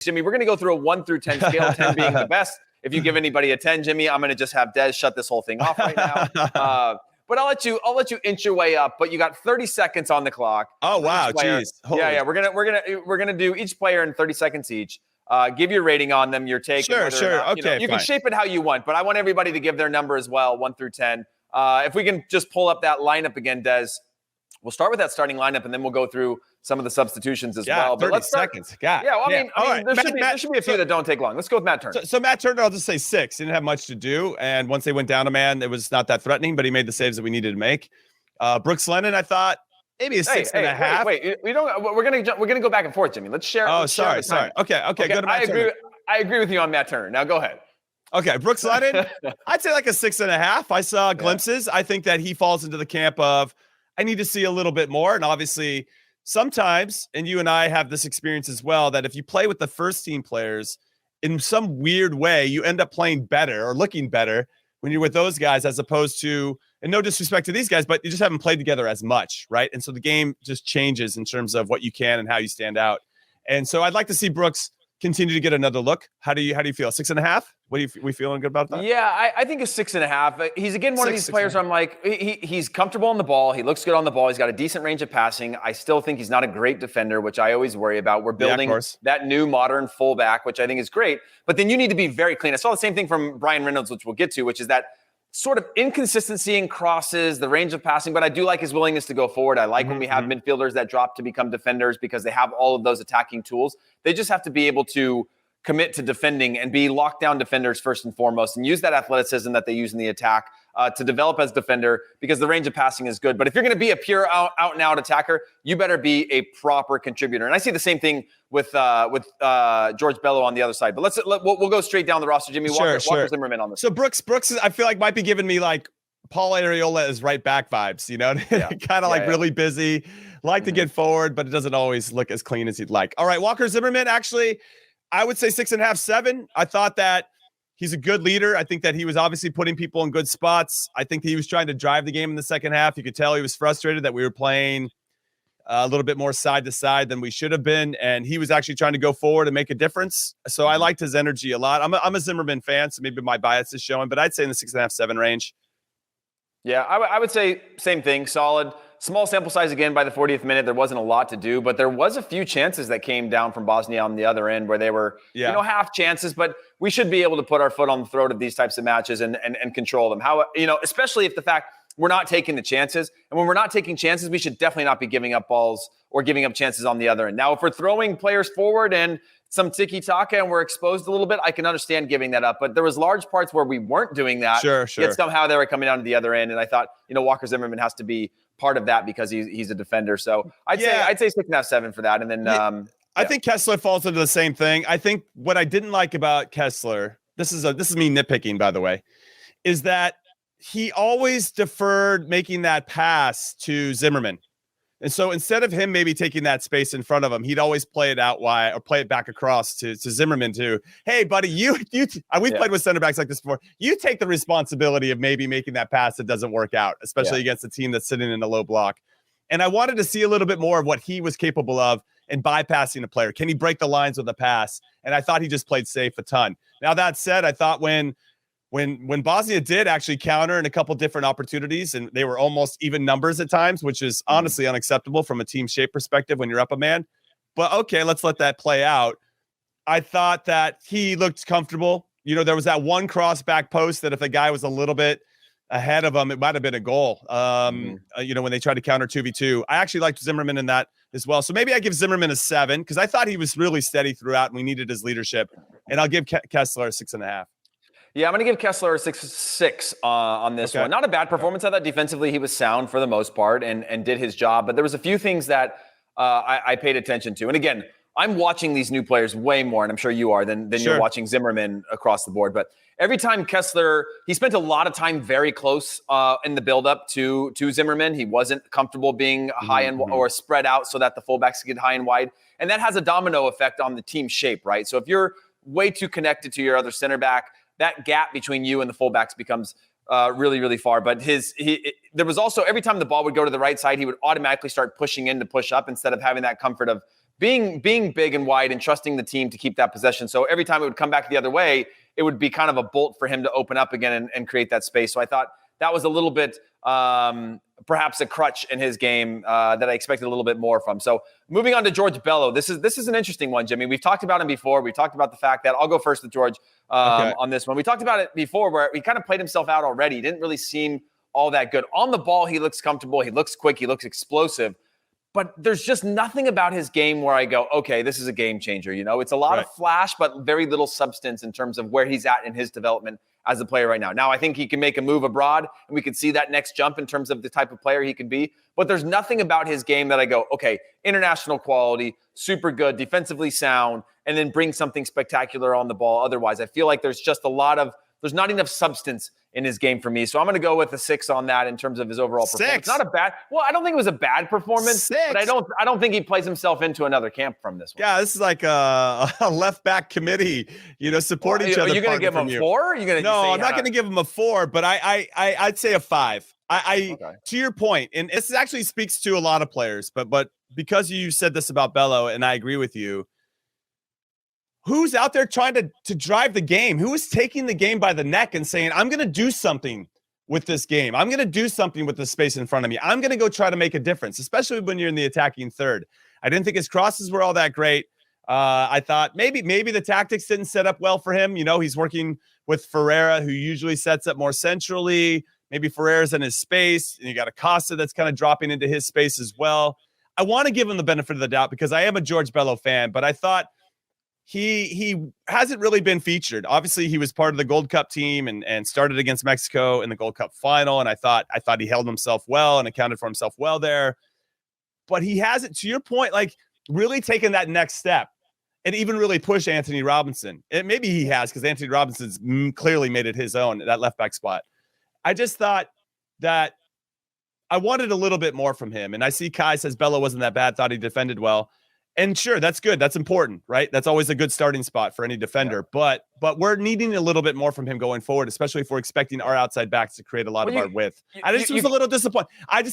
Jimmy, we're going to go through a 1 through 10 scale, 10 being the best. If you give anybody a 10, Jimmy, I'm going to just have Des shut this whole thing off right now. But I'll let you inch your way up. But you got 30 seconds on the clock. Oh wow, jeez. Yeah. We're gonna do each player in 30 seconds each. Give your rating on them, your take. Sure. Not, okay, you can shape it how you want, but I want everybody to give their number as well, 1 through 10. If we can just pull up that lineup again, Des. We'll start with that starting lineup, and then we'll go through some of the substitutions as well. But 30 seconds. Yeah, well, I mean, there should be a few that don't take long. Let's go with Matt Turner. So Matt Turner, I'll just say 6. He didn't have much to do, and once they went down a man, it was not that threatening, but he made the saves that we needed to make. Brooks Lennon, I thought maybe a 6.5. Wait, we don't. We're gonna go back and forth, Jimmy. Let's share. Oh, sorry. Okay. Go to Matt Turner. I agree with you on Matt Turner. Now go ahead. Okay, Brooks Lennon, I'd say like a 6.5. I saw glimpses. I think that he falls into the camp of I need to see a little bit more. And obviously, sometimes, and you and I have this experience as well, that if you play with the first team players, in some weird way, you end up playing better or looking better when you're with those guys as opposed to, and no disrespect to these guys, but you just haven't played together as much, right? And so the game just changes in terms of what you can and how you stand out. And so I'd like to see Brooks continue to get another look. How do you feel? 6.5? We feeling good about that? Yeah, I think a 6.5. He's again one of these players where I'm like, he's comfortable on the ball. He looks good on the ball. He's got a decent range of passing. I still think he's not a great defender, which I always worry about. We're building that new modern fullback, which I think is great. But then you need to be very clean. I saw the same thing from Brian Reynolds, which we'll get to, which is that sort of inconsistency in crosses, the range of passing, but I do like his willingness to go forward. I like when we have midfielders that drop to become defenders because they have all of those attacking tools. They just have to be able to commit to defending and be lockdown defenders first and foremost and use that athleticism that they use in the attack to develop as defender because the range of passing is good. But if you're going to be a pure out and out attacker, you better be a proper contributor. And I see the same thing with George Bello on the other side. But we'll go straight down the roster. Jimmy, Walker Zimmerman on this. So Brooks, I feel like might be giving me like Paul Areola as right back vibes, kind of really busy, to get forward, but it doesn't always look as clean as he'd like. All right, Walker Zimmerman, actually, I would say 6.5, 7. I thought that he's a good leader. I think that he was obviously putting people in good spots. I think he was trying to drive the game in the second half. You could tell he was frustrated that we were playing a little bit more side to side than we should have been. And he was actually trying to go forward and make a difference. So I liked his energy a lot. I'm a Zimmerman fan, so maybe my bias is showing, but I'd say in the 6.5, 7 range. Yeah, I would say same thing. Solid. Small sample size again by the 40th minute. There wasn't a lot to do, but there was a few chances that came down from Bosnia on the other end where they were, half chances, but we should be able to put our foot on the throat of these types of matches and control them. Especially if the fact we're not taking the chances. And when we're not taking chances, we should definitely not be giving up balls or giving up chances on the other end. Now, if we're throwing players forward and some tiki-taka and we're exposed a little bit, I can understand giving that up. But there was large parts where we weren't doing that. Sure. Yet somehow they were coming down to the other end. And I thought, Walker Zimmerman has to be part of that because he's a defender. So I'd say 6.5, 7 for that. And then I think Kessler falls into the same thing. I think what I didn't like about Kessler, this is me nitpicking, by the way, is that he always deferred making that pass to Zimmerman. And so instead of him maybe taking that space in front of him, he'd always play it out wide or play it back across to Zimmerman too. Hey, buddy, we've played with center backs like this before. You take the responsibility of maybe making that pass that doesn't work out, especially against a team that's sitting in a low block. And I wanted to see a little bit more of what he was capable of in bypassing a player. Can he break the lines with a pass? And I thought he just played safe a ton. Now, that said, I thought when Bosnia did actually counter in a couple different opportunities, and they were almost even numbers at times, which is honestly unacceptable from a team shape perspective when you're up a man. But okay, let's let that play out. I thought that he looked comfortable. There was that one cross back post that if the guy was a little bit ahead of him, it might have been a goal. When they tried to counter 2v2. I actually liked Zimmerman in that as well. So maybe I give Zimmerman a 7 because I thought he was really steady throughout and we needed his leadership. And I'll give Kessler a 6.5. Yeah, I'm going to give Kessler a 6 on this one. Not a bad performance. I thought defensively he was sound for the most part and did his job. But there was a few things that I paid attention to. And again, I'm watching these new players way more, and I'm sure you are, than you're watching Zimmerman across the board. But every time Kessler, he spent a lot of time very close in the buildup to Zimmerman. He wasn't comfortable being high and or spread out so that the fullbacks could get high and wide. And that has a domino effect on the team shape, right? So if you're way too connected to your other center back, that gap between you and the fullbacks becomes really, really far. But there was also, every time the ball would go to the right side, he would automatically start pushing in to push up instead of having that comfort of being big and wide and trusting the team to keep that possession. So every time it would come back the other way, it would be kind of a bolt for him to open up again and create that space. So I thought that was a little bit perhaps a crutch in his game that I expected a little bit more from. So moving on to George Bello. This is an interesting one, Jimmy. We've talked about him before. We talked about the fact that I'll go first with George on this one. We talked about it before where he kind of played himself out already. He didn't really seem all that good. On the ball, he looks comfortable. He looks quick. He looks explosive. But there's just nothing about his game where I go, okay, this is a game changer. It's a lot of flash, but very little substance in terms of where he's at in his development as a player right now. Now, I think he can make a move abroad, and we can see that next jump in terms of the type of player he can be. But there's nothing about his game that I go, okay, international quality, super good, defensively sound, and then bring something spectacular on the ball. Otherwise, I feel like there's just there's not enough substance in his game for me. So I'm going to go with a 6 on that in terms of his overall performance. Not a bad, I don't think it was a bad performance, 6. But I don't think he plays himself into another camp from this one. Yeah, this is like a left back committee, support each other. Are you going to give him a 4? No, I'm not going to give him a 4, but I'd say a 5. Okay. To your point, and this actually speaks to a lot of players, but because you said this about Bello, and I agree with you, who's out there trying to drive the game? Who is taking the game by the neck and saying, I'm going to do something with this game. I'm going to do something with the space in front of me. I'm going to go try to make a difference, especially when you're in the attacking third. I didn't think his crosses were all that great. I thought maybe the tactics didn't set up well for him. He's working with Ferreira, who usually sets up more centrally. Maybe Ferreira's in his space, and you got Acosta that's kind of dropping into his space as well. I want to give him the benefit of the doubt because I am a George Bello fan, but I thought he hasn't really been featured. Obviously, he was part of the Gold Cup team and started against Mexico in the Gold Cup final, and I thought he held himself well and accounted for himself well there. But he hasn't, to your point, like really taken that next step and even really push Anthony Robinson. Maybe he has because Anthony Robinson's clearly made it his own, that left back spot. I just thought that I wanted a little bit more from him. And I see Kai says Bello wasn't that bad, thought he defended well. And sure, that's good. That's important, right? That's always a good starting spot for any defender. Yeah. But we're needing a little bit more from him going forward, especially if we're expecting our outside backs to create a lot of our width. I just was a little disappointed.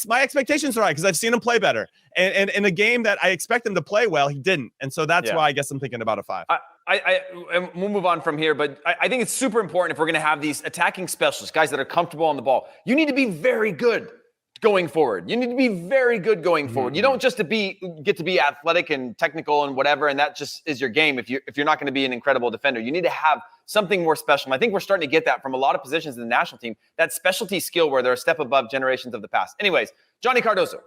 My expectations are right because I've seen him play better. And in a game that I expect him to play well, he didn't. And so that's why I guess I'm thinking about a 5. And we'll move on from here, but I think it's super important if we're going to have these attacking specialists, guys that are comfortable on the ball. You need to be very good going forward. You need to be very good going forward. You don't just get to be athletic and technical and whatever, and that just is your game. If you're not going to be an incredible defender, you need to have something more special. And I think we're starting to get that from a lot of positions in the national team, that specialty skill where they're a step above generations of the past. Anyways, Johnny Cardoso,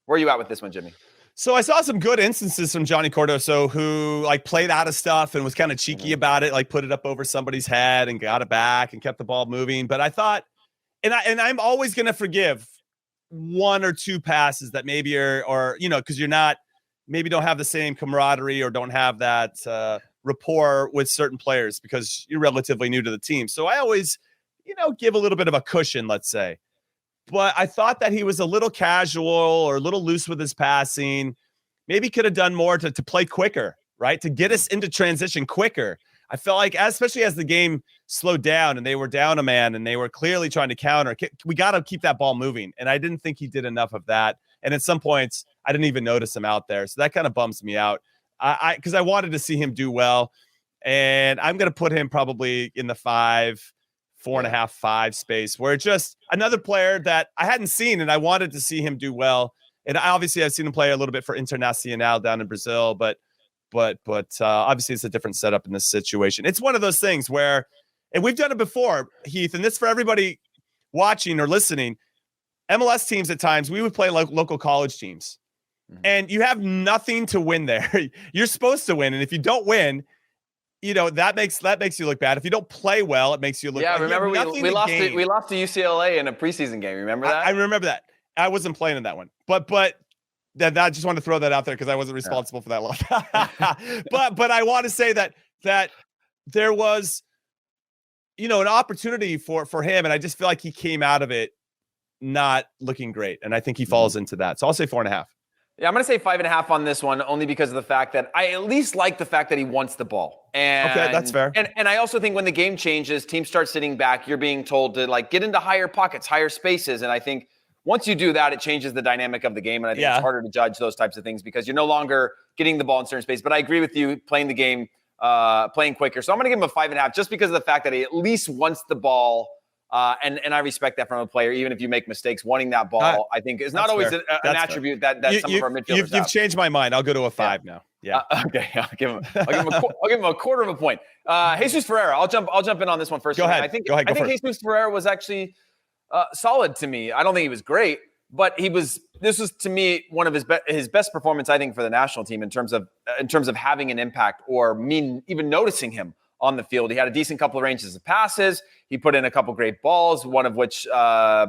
where are you at with this one, Jimmy? So I saw some good instances from Johnny Cardoso who played out of stuff and was kind of cheeky about it, put it up over somebody's head and got it back and kept the ball moving. But I thought, and I'm always going to forgive 1 or 2 passes that maybe are because you're not, maybe don't have the same camaraderie or don't have that rapport with certain players because you're relatively new to the team. So I always, give a little bit of a cushion, let's say. But I thought that he was a little casual or a little loose with his passing. Maybe could have done more to play quicker, right? To get us into transition quicker. I felt like, especially as the game slowed down and they were down a man and they were clearly trying to counter, we got to keep that ball moving. And I didn't think he did enough of that. And at some points, I didn't even notice him out there. So that kind of bums me out because I wanted to see him do well. And I'm going to put him probably in the 4.5, 5 space where it's just another player that I hadn't seen and I wanted to see him do well. And obviously I've seen him play a little bit for Internacional down in Brazil, but obviously it's a different setup in this situation. It's one of those things where, and we've done it before, Heath, and this for everybody watching or listening, MLS teams at times, we would play local college teams. And you have nothing to win there. You're supposed to win. And if you don't win, that makes you look bad. If you don't play well, it makes you look bad. Yeah, remember we lost to UCLA in a preseason game. Remember that? I remember that. I wasn't playing in that one. But that I just wanted to throw that out there because I wasn't responsible for that loss. but I want to say that there was, an opportunity for him, and I just feel like he came out of it not looking great, and I think he falls into that. So I'll say 4.5. Yeah, I'm going to say 5.5 on this one, only because of the fact that I at least like the fact that he wants the ball. Okay, that's fair. And I also think when the game changes, teams start sitting back, you're being told to get into higher pockets, higher spaces, and I think once you do that, it changes the dynamic of the game. And I think it's harder to judge those types of things because you're no longer getting the ball in certain space. But I agree with you, playing the game, playing quicker. So I'm going to give him a 5.5 just because of the fact that he at least wants the ball. And I respect that from a player, even if you make mistakes, wanting that ball, I think is not always an attribute that some of our midfielders have. You've changed my mind. I'll go to a 5 now. Yeah. Okay. I'll give him a quarter of a point. Jesus Ferreira. I'll jump in on this one first. Go ahead. I think Jesus Ferreira was actually solid to me. I don't think he was great, but this was to me one of his best performance, I think, for the national team in terms of having an impact or me even noticing him on the field. He had a decent couple of ranges of passes. He put in a couple great balls, one of which, a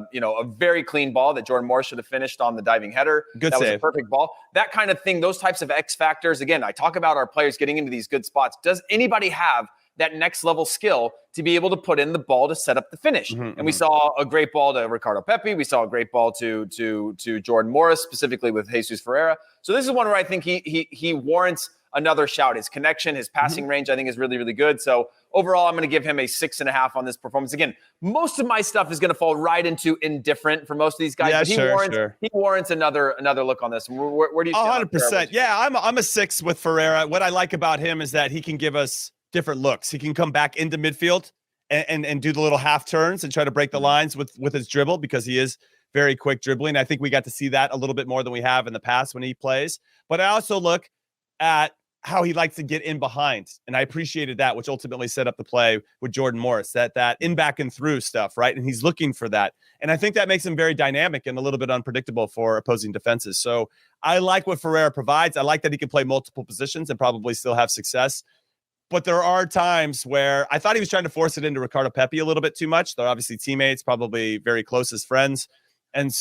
very clean ball that Jordan Morris should have finished on the diving header. Good that save. Was a perfect ball. That kind of thing, those types of X factors. Again, I talk about our players getting into these good spots. Does anybody have that next level skill to be able to put in the ball to set up the finish? And we saw a great ball to Ricardo Pepi. We saw a great ball to Jordan Morris, specifically with Jesus Ferreira. So this is one where I think he warrants another shout. His connection, his passing range, I think is really, really good. So overall, I'm going to give him a 6.5 on this performance. Again, most of my stuff is going to fall right into indifferent for most of these guys. Yeah, but he warrants another look on this. Where do you stand? 100%. Yeah, I'm a 6 with Ferreira. What I like about him is that he can give us different looks. He can come back into midfield and do the little half turns and try to break the lines with his dribble because he is very quick dribbling. I think we got to see that a little bit more than we have in the past when he plays. But I also look at how he likes to get in behind. And I appreciated that, which ultimately set up the play with Jordan Morris, that in, back, and through stuff, right? And he's looking for that. And I think that makes him very dynamic and a little bit unpredictable for opposing defenses. So I like what Ferreira provides. I like that he can play multiple positions and probably still have success. But there are times where I thought he was trying to force it into Ricardo Pepi a little bit too much. They're obviously teammates, probably very close as friends. And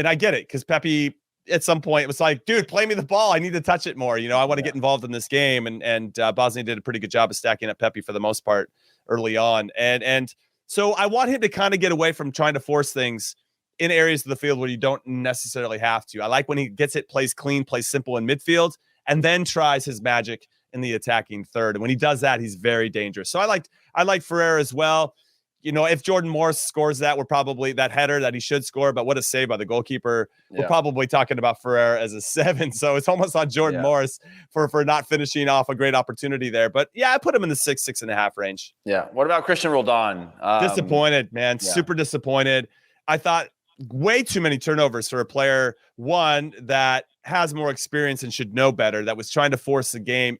I get it, because Pepi, at some point, it was like, dude, play me the ball. I need to touch it more. I want to get involved in this game. And Bosnia did a pretty good job of stacking up Pepi for the most part early on. And so I want him to kind of get away from trying to force things in areas of the field where you don't necessarily have to. I like when he gets it, plays clean, plays simple in midfield, and then tries his magic in the attacking third. And when he does that, he's very dangerous. So I like Ferreira as well. If Jordan Morris scores that, we're probably that header that he should score, but what a save by the goalkeeper. Yeah. We're probably talking about Ferreira as a 7. So it's almost on Jordan Morris for not finishing off a great opportunity there. But yeah, I put him in the 6.5 range. Yeah. What about Christian Roldan? Disappointed, man. Yeah. Super disappointed. I thought way too many turnovers for a player, one that has more experience and should know better, that was trying to force the game.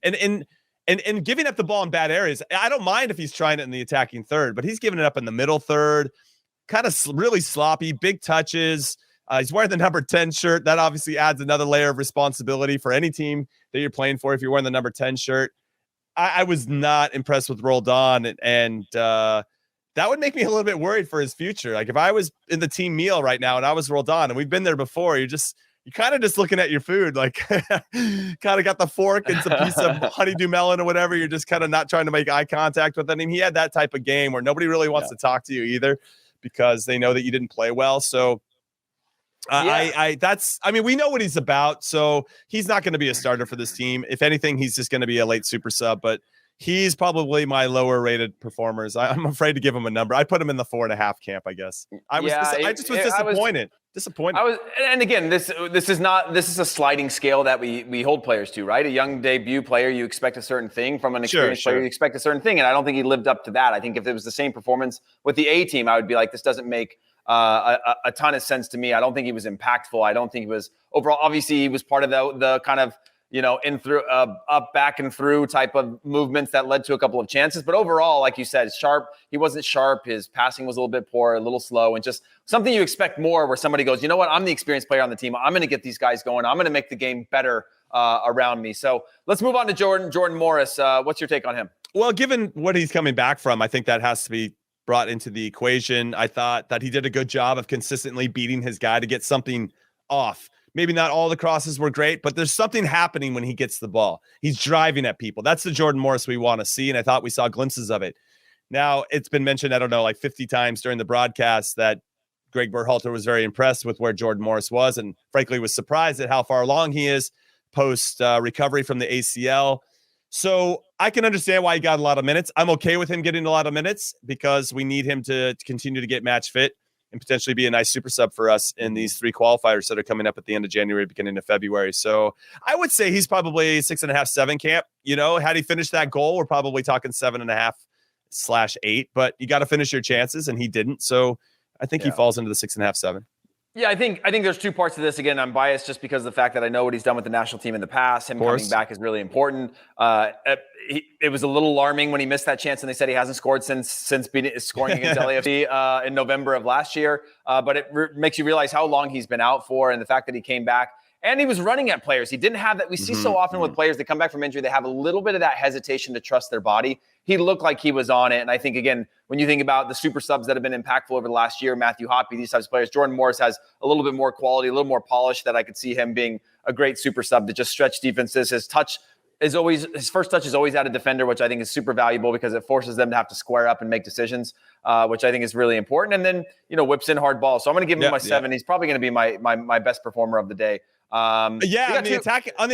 And giving up the ball in bad areas. I don't mind if he's trying it in the attacking third, but he's giving it up in the middle third, kind of really sloppy, big touches. He's wearing the number 10 shirt. That obviously adds another layer of responsibility for any team that you're playing for if you're wearing the number 10 shirt. I was not impressed with Roldan, and that would make me a little bit worried for his future. Like if I was in the team meal right now and I was Roldan, and we've been there before, you're kind of just looking at your food, like kind of got the fork and some piece of honeydew melon or whatever. You're just kind of not trying to make eye contact with him. He had that type of game where nobody really wants to talk to you either because they know that you didn't play well. So we know what he's about. So he's not going to be a starter for this team. If anything, he's just going to be a late super sub, but he's probably my lower rated performers. I'm afraid to give him a number. I put him in the 4.5 camp, I guess. I just was disappointed. And again, this is a sliding scale that we hold players to, right? A young debut player, you expect a certain thing. From an experienced player, you expect a certain thing. And I don't think he lived up to that. I think if it was the same performance with the A team, I would be like, this doesn't make a ton of sense to me. I don't think he was impactful. I don't think he was overall. Obviously, he was part of the kind of, in through up, back and through type of movements that led to a couple of chances. But overall, like you said, sharp. He wasn't sharp. His passing was a little bit poor, a little slow, and just something you expect more where somebody goes, you know what? I'm the experienced player on the team. I'm going to get these guys going. I'm going to make the game better around me. So let's move on to Jordan Morris. What's your take on him? Well, given what he's coming back from, I think that has to be brought into the equation. I thought that he did a good job of consistently beating his guy to get something off. Maybe not all the crosses were great, but there's something happening when he gets the ball. He's driving at people. That's the Jordan Morris we want to see, and I thought we saw glimpses of it. Now, it's been mentioned, I don't know, like 50 times during the broadcast that Gregg Berhalter was very impressed with where Jordan Morris was, and frankly was surprised at how far along he is post recovery from the ACL. So I can understand why he got a lot of minutes. I'm okay with him getting a lot of minutes because we need him to continue to get match fit and potentially be a nice super sub for us in these 3 qualifiers that are coming up at the end of January, beginning of February. So I would say he's probably 6.5, 7 camp. Had he finished that goal, we're probably talking 7.5/8, but you got to finish your chances, and he didn't. So I think he falls into the 6.5, 7. Yeah, I think there's 2 parts to this. Again, I'm biased just because of the fact that I know what he's done with the national team in the past. Him coming back is really important. It was a little alarming when he missed that chance, and they said he hasn't scored since scoring against LAFC in November of last year. But it makes you realize how long he's been out for, and the fact that he came back. And he was running at players. He didn't have that. We see so often with players that come back from injury, they have a little bit of that hesitation to trust their body. He looked like he was on it. And I think, again, when you think about the super subs that have been impactful over the last year, Matthew Hoppe, these types of players, Jordan Morris has a little bit more quality, a little more polish, that I could see him being a great super sub to just stretch defenses. His first touch is always at a defender, which I think is super valuable because it forces them to have to square up and make decisions, which I think is really important. And then, whips in hard balls. So I'm going to give him my 7. He's probably going to be my best performer of the day. On the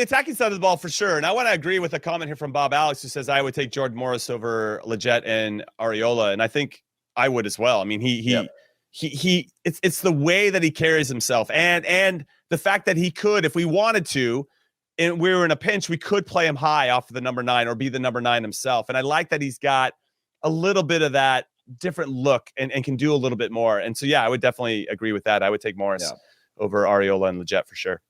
attacking side of the ball for sure. And I want to agree with a comment here from Bob Alex, who says I would take Jordan Morris over Leggett and Areola, and I think I would as well. I mean, it's the way that he carries himself, and the fact that he could, if we wanted to, and we were in a pinch, we could play him high off of the number 9 or be the number 9 himself. And I like that he's got a little bit of that different look and can do a little bit more. And so, I would definitely agree with that. I would take Morris over Areola and Leggett for sure.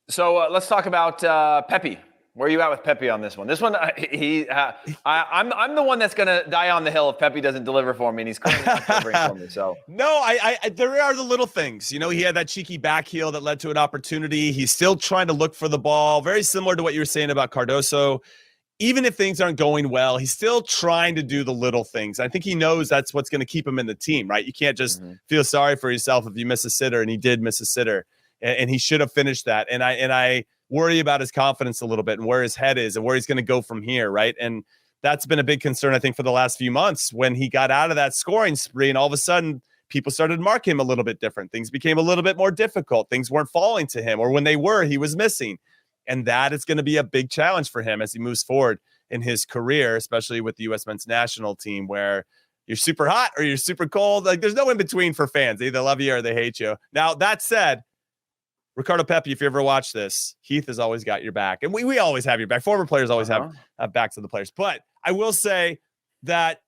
So let's talk about Pepi. Where are you at with Pepi on this one? This one, I'm the one that's going to die on the hill if Pepi doesn't deliver for me, and he's currently not delivering for me. So no, there are the little things. He had that cheeky back heel that led to an opportunity. He's still trying to look for the ball, very similar to what you were saying about Cardoso. Even if things aren't going well, he's still trying to do the little things. I think he knows that's what's going to keep him in the team, right? You can't just feel sorry for yourself if you miss a sitter, and he did miss a sitter. And he should have finished that. And I worry about his confidence a little bit and where his head is and where he's going to go from here, right? And that's been a big concern, I think, for the last few months when he got out of that scoring spree and all of a sudden people started to mark him a little bit different. Things became a little bit more difficult. Things weren't falling to him, or when they were, he was missing. And that is going to be a big challenge for him as he moves forward in his career, especially with the U.S. men's national team, where you're super hot or you're super cold. Like, there's no in between for fans. They either love you or they hate you. Now, that said, Ricardo Pepi, if you ever watch this, Heath has always got your back. And we always have your back. Former players always have backs of the players. But I will say that,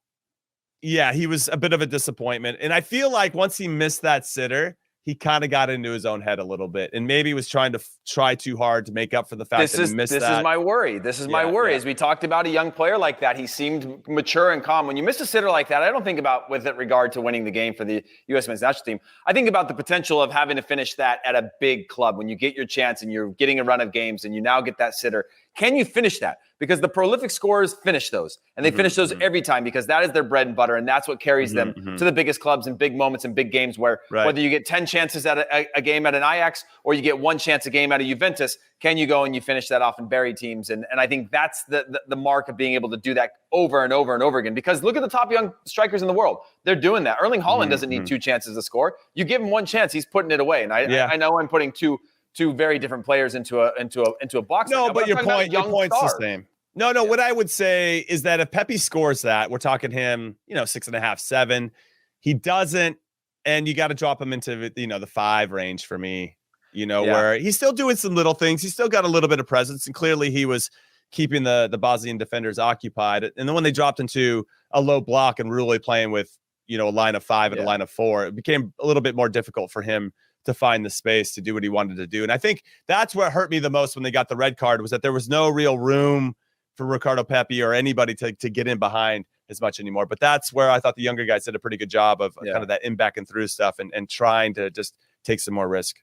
he was a bit of a disappointment. And I feel like once he missed that sitter, he kind of got into his own head a little bit. And maybe he was trying to try too hard to make up for the fact that he missed that. This is my worry. As we talked about a young player like that, he seemed mature and calm. When you miss a sitter like that, I don't think about with regard to winning the game for the U.S. men's national team. I think about the potential of having to finish that at a big club when you get your chance and you're getting a run of games and you now get that sitter. Can you finish that? Because the prolific scorers finish those, and they finish those every time because that is their bread and butter, and that's what carries them to the biggest clubs and big moments and big games where whether you get 10 chances at a game at an Ajax or you get 1 chance a game at a Juventus, can you go and you finish that off and bury teams? And I think that's the mark of being able to do that over and over and over again. Because look at the top young strikers in the world. They're doing that. Erling Haaland doesn't need 2 chances to score. You give him 1 chance, he's putting it away. And I know I'm putting two very different players into a box. No, right, but your point's the same. No. What I would say is that if Pepi scores that, we're talking him, 6.5, 7. He doesn't, and you got to drop him into the 5 range for me. Where he's still doing some little things. He's still got a little bit of presence, and clearly he was keeping the Bosnian defenders occupied. And then when they dropped into a low block and really playing with a line of 5 and a line of 4, it became a little bit more difficult for him to find the space to do what he wanted to do. And I think that's what hurt me the most when they got the red card, was that there was no real room for Ricardo Pepi or anybody to get in behind as much anymore. But that's where I thought the younger guys did a pretty good job of kind of that in back and through stuff and trying to just take some more risk.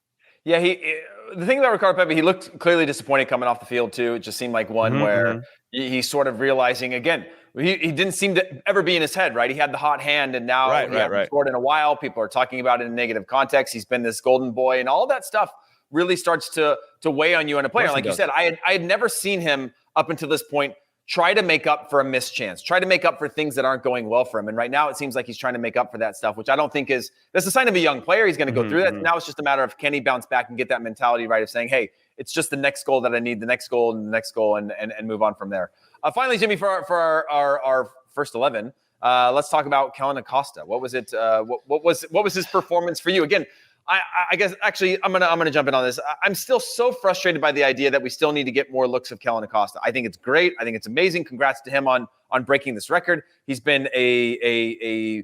Yeah, the thing about Ricardo Pepi, he looked clearly disappointed coming off the field too. It just seemed like one where he's sort of realizing again, he didn't seem to ever be in his head, right? He had the hot hand, and now he hasn't scored in a while. People are talking about it in a negative context. He's been this golden boy, and all that stuff really starts to weigh on you in a player. Like you said, I had never seen him up until this point try to make up for a missed chance, try to make up for things that aren't going well for him. And right now it seems like he's trying to make up for that stuff, which I don't think that's a sign of a young player. He's going to go through that. Now it's just a matter of, can he bounce back and get that mentality right of saying, hey, it's just the next goal that I need, the next goal and the next goal, and move on from there. Finally, Jimmy, for our first 11, Let's talk about Kellyn Acosta. What was it? What was his performance for you? Again, I guess actually I'm gonna jump in on this. I'm still so frustrated by the idea that we still need to get more looks of Kellyn Acosta. I think it's great. I think it's amazing. Congrats to him on breaking this record. He's been a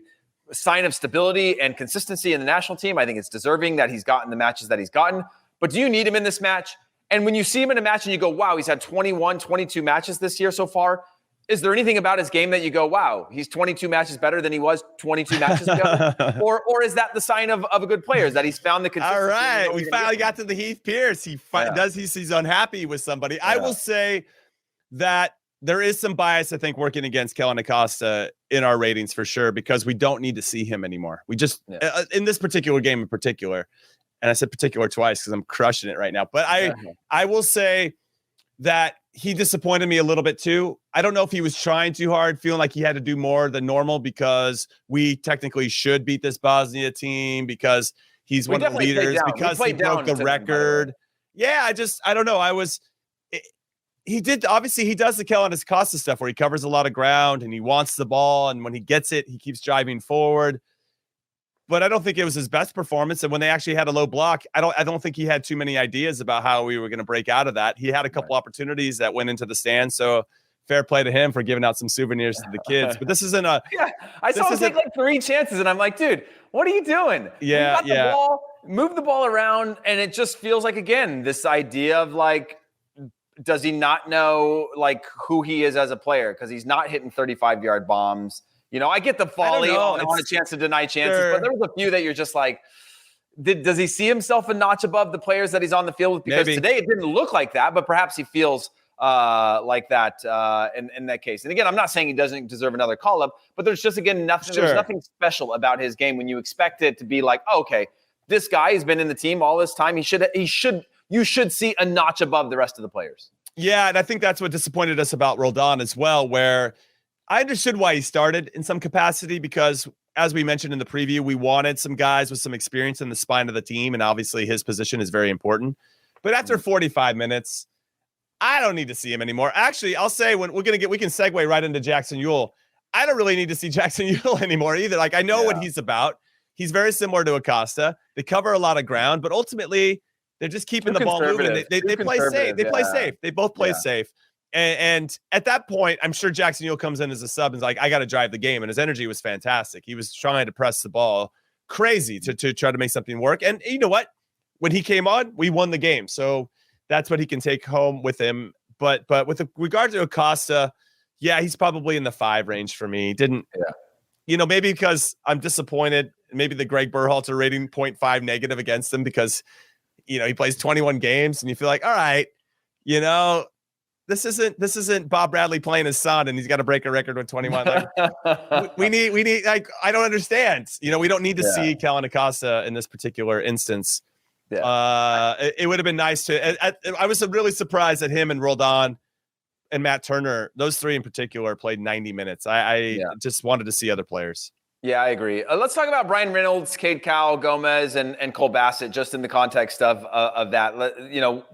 sign of stability and consistency in the national team. I think it's deserving that he's gotten the matches that he's gotten. But do you need him in this match? And when you see him in a match and you go, wow, he's had 21, 22 matches this year so far. Is there anything about his game that you go, wow, he's 22 matches better than he was 22 matches ago? or is that the sign of a good player? Is that he's found the consistency? All right, we finally got to the Heath Pearce. He's unhappy with somebody. Yeah. I will say that there is some bias, I think, working against Kellyn Acosta in our ratings for sure, because we don't need to see him anymore. We just, in this particular game in particular, and I said particular twice because I'm crushing it right now, but I will say that he disappointed me a little bit too. I don't know if he was trying too hard, feeling like he had to do more than normal because we technically should beat this Bosnia team because he's one of the leaders, because he broke the record. Yeah, I don't know. He does the Kellyn Acosta stuff where he covers a lot of ground and he wants the ball. And when he gets it, he keeps driving forward. But I don't think it was his best performance. And when they actually had a low block, I don't think he had too many ideas about how we were going to break out of that. He had a couple opportunities that went into the stand. So fair play to him for giving out some souvenirs to the kids. But this isn't a... Yeah, I saw him take like 3 chances and I'm like, dude, what are you doing? Yeah, you got the ball, move the ball around. And it just feels like, again, this idea of like, does he not know like who he is as a player? Because he's not hitting 35-yard bombs. You know, I get the volley on a chance to deny chances, but there was a few that you're just like, does he see himself a notch above the players that he's on the field with? Because today it didn't look like that, but perhaps he feels like that in that case. And again, I'm not saying he doesn't deserve another call-up, but there's just, again, nothing. There's nothing special about his game when you expect it to be like, oh, okay, this guy has been in the team all this time. You should see a notch above the rest of the players. Yeah, and I think that's what disappointed us about Roldan as well, where I understood why he started in some capacity because, as we mentioned in the preview, we wanted some guys with some experience in the spine of the team, and obviously his position is very important. But after 45 minutes, I don't need to see him anymore. Actually, I'll say we can segue right into Jackson Ewell. I don't really need to see Jackson Ewell anymore either. Like, I know what he's about. He's very similar to Acosta. They cover a lot of ground, but ultimately they're just keeping the ball moving. They play safe. They play safe. They both play safe. And at that point, I'm sure Jackson Ewell comes in as a sub and is like, I got to drive the game. And his energy was fantastic. He was trying to press the ball crazy to try to make something work. And you know what? When he came on, we won the game. So that's what he can take home with him. But with regard to Acosta, yeah, he's probably in the 5 range for me. Maybe because I'm disappointed. Maybe the Gregg Berhalter rating 0.5 negative against him because, he plays 21 games and you feel like, all right, this isn't Bob Bradley playing his son and he's got to break a record with 21. Like, we need, like, I don't understand. We don't need to see Kellyn Acosta in this particular instance. It would have been nice to, I was really surprised that him and Roldan and Matt Turner, those 3 in particular, played 90 minutes. I just wanted to see other players. Yeah, I agree. Let's talk about Brian Reynolds, Cade Cowell, Gomez, and Cole Bassett, just in the context of that.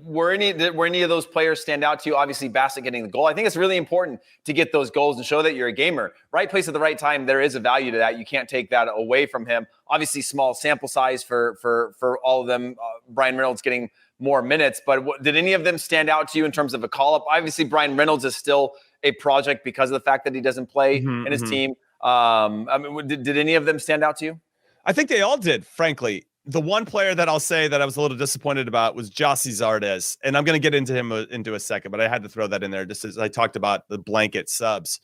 Were any of those players stand out to you? Obviously, Bassett getting the goal. I think it's really important to get those goals and show that you're a gamer. Right place at the right time. There is a value to that. You can't take that away from him. Obviously, small sample size for all of them. Brian Reynolds getting more minutes, but did any of them stand out to you in terms of a call-up? Obviously, Brian Reynolds is still a project because of the fact that he doesn't play in his team. Did any of them stand out to you? I think they all did, frankly. The one player that I'll say that I was a little disappointed about was Jossie Zardes. And I'm going to get into him into a second, but I had to throw that in there just as I talked about the blanket subs.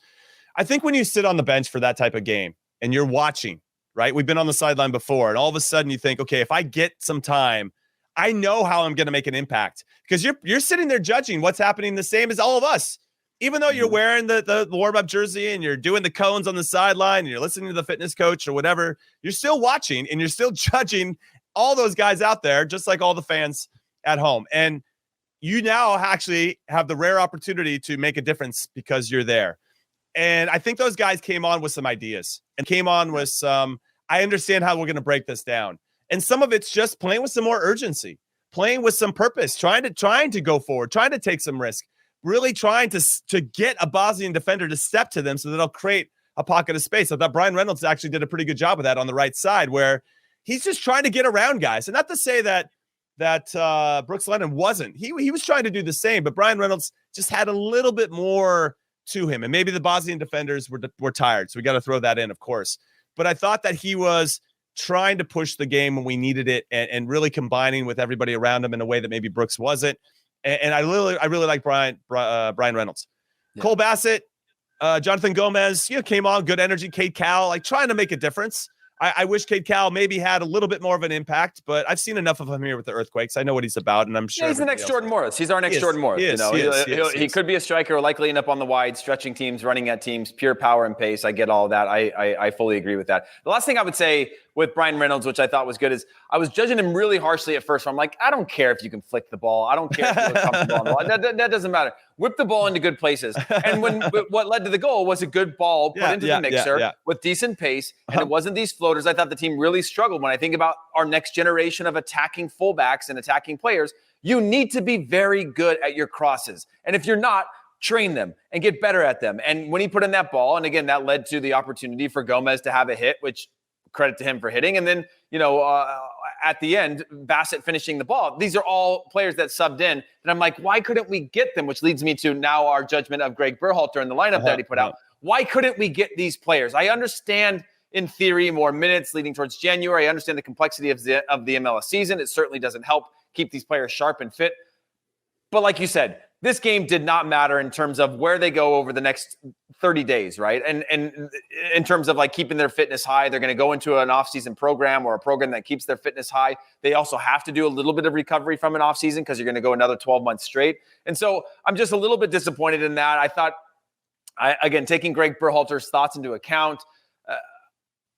I think when you sit on the bench for that type of game and you're watching, right? We've been on the sideline before, and all of a sudden you think, okay, if I get some time, I know how I'm going to make an impact, because you're sitting there judging what's happening the same as all of us. Even though you're wearing the warm-up jersey and you're doing the cones on the sideline and you're listening to the fitness coach or whatever, you're still watching and you're still judging all those guys out there, just like all the fans at home. And you now actually have the rare opportunity to make a difference because you're there. And I think those guys came on with some ideas and came on with some, I understand how we're going to break this down. And some of it's just playing with some more urgency, playing with some purpose, trying to go forward, trying to take some risk. Really trying to get a Bosnian defender to step to them so that they'll create a pocket of space. I thought Brian Reynolds actually did a pretty good job of that on the right side, where he's just trying to get around guys. And not to say that Brooks Lennon wasn't. He was trying to do the same, but Brian Reynolds just had a little bit more to him. And maybe the Bosnian defenders were tired, so we got to throw that in, of course. But I thought that he was trying to push the game when we needed it, and really combining with everybody around him in a way that maybe Brooks wasn't. And I really like Brian Reynolds. Yeah. Cole Bassett, Jonathan Gomez, came on, good energy. Cade Cowell, like trying to make a difference. I wish Cade Cowell maybe had a little bit more of an impact, but I've seen enough of him here with the Earthquakes. I know what he's about, and I'm sure he's the next Jordan Morris. He's our next Jordan Morris. He could be a striker, likely end up on the wide, stretching teams, running at teams, pure power and pace. I get all of that. I fully agree with that. The last thing I would say with Brian Reynolds, which I thought was good, is I was judging him really harshly at first. I'm like, I don't care if you can flick the ball. I don't care if you look comfortable on the ball. That doesn't matter. Whip the ball into good places. And what led to the goal was a good ball put into the mixer with decent pace, and it wasn't these floaters. I thought the team really struggled. When I think about our next generation of attacking fullbacks and attacking players, you need to be very good at your crosses. And if you're not, train them and get better at them. And when he put in that ball, and again, that led to the opportunity for Gomez to have a hit, which credit to him for hitting. And then, at the end, Bassett finishing the ball. These are all players that subbed in. And I'm like, why couldn't we get them? Which leads me to now our judgment of Gregg Berhalter in the lineup that he put out. Why couldn't we get these players? I understand in theory more minutes leading towards January. I understand the complexity of the MLS season. It certainly doesn't help keep these players sharp and fit. But like you said, this game did not matter in terms of where they go over the next 30 days, right? And in terms of like keeping their fitness high, they're going to go into an off-season program or a program that keeps their fitness high. They also have to do a little bit of recovery from an off-season because you're going to go another 12 months straight. And so I'm just a little bit disappointed in that. I thought, again, taking Gregg Berhalter's thoughts into account,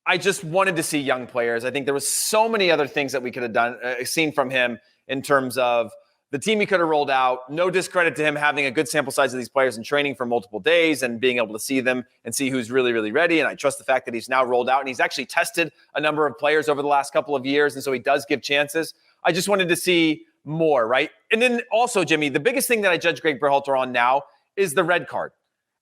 I just wanted to see young players. I think there was so many other things that we could have seen from him in terms of the team he could have rolled out. No discredit to him having a good sample size of these players in training for multiple days and being able to see them and see who's really, really ready. And I trust the fact that he's now rolled out and he's actually tested a number of players over the last couple of years. And so he does give chances. I just wanted to see more, right? And then also, Jimmy, the biggest thing that I judge Gregg Berhalter on now is the red card.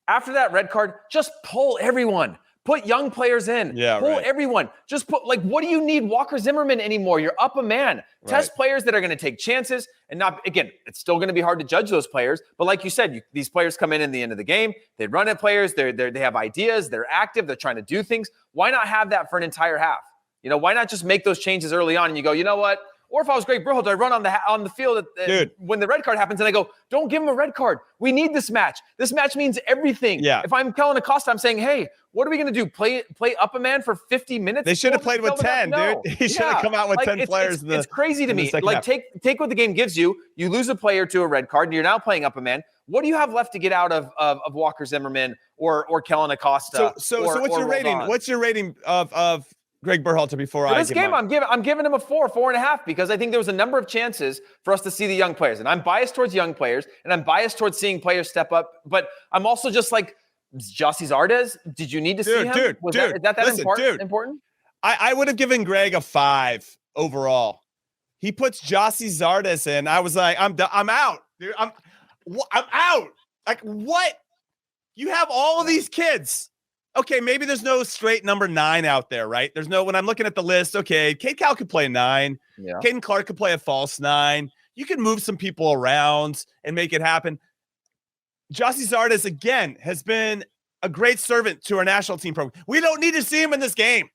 After that red card, just pull everyone. Put young players in. Pull everyone. Just put, what do you need Walker Zimmerman anymore? You're up a man. Test players that are going to take chances and not, again, it's still going to be hard to judge those players. But like you said, these players come in the end of the game. They run at players. They have ideas. They're active. They're trying to do things. Why not have that for an entire half? Why not just make those changes early on and you go, you know what? Or if I was Gregg Berhalter, I'd run on the field when the red card happens, and I go, don't give him a red card. We need this match. This match means everything. Yeah. If I'm Kellyn Acosta, I'm saying, hey, what are we going to do? Play up a man for 50 minutes? They should have played with 10, dude. He should have come out with 10 players. It's crazy to me. Take what the game gives you. You lose a player to a red card, and you're now playing up a man. What do you have left to get out of Walker Zimmerman or Kellyn Acosta? So what's your rating? Roldan? What's your rating of Gregg Berhalter before I this game? I'm giving him a 4.5, because I think there was a number of chances for us to see the young players. And I'm biased towards young players, and I'm biased towards seeing players step up. But I'm also just like, Jossie Zardes, did you need to see him? Is that important? I would have given Gregg a 5 overall. He puts Jossie Zardes in. I was like, I'm out, dude. I'm out. Like, what? You have all of these kids. Okay, maybe there's no straight number 9 out there, right? There's no, when I'm looking at the list, okay, Cade Cowell could play 9. Yeah. Caden Clark could play a false 9. You can move some people around and make it happen. Jossie Zardes, again, has been a great servant to our national team program. We don't need to see him in this game.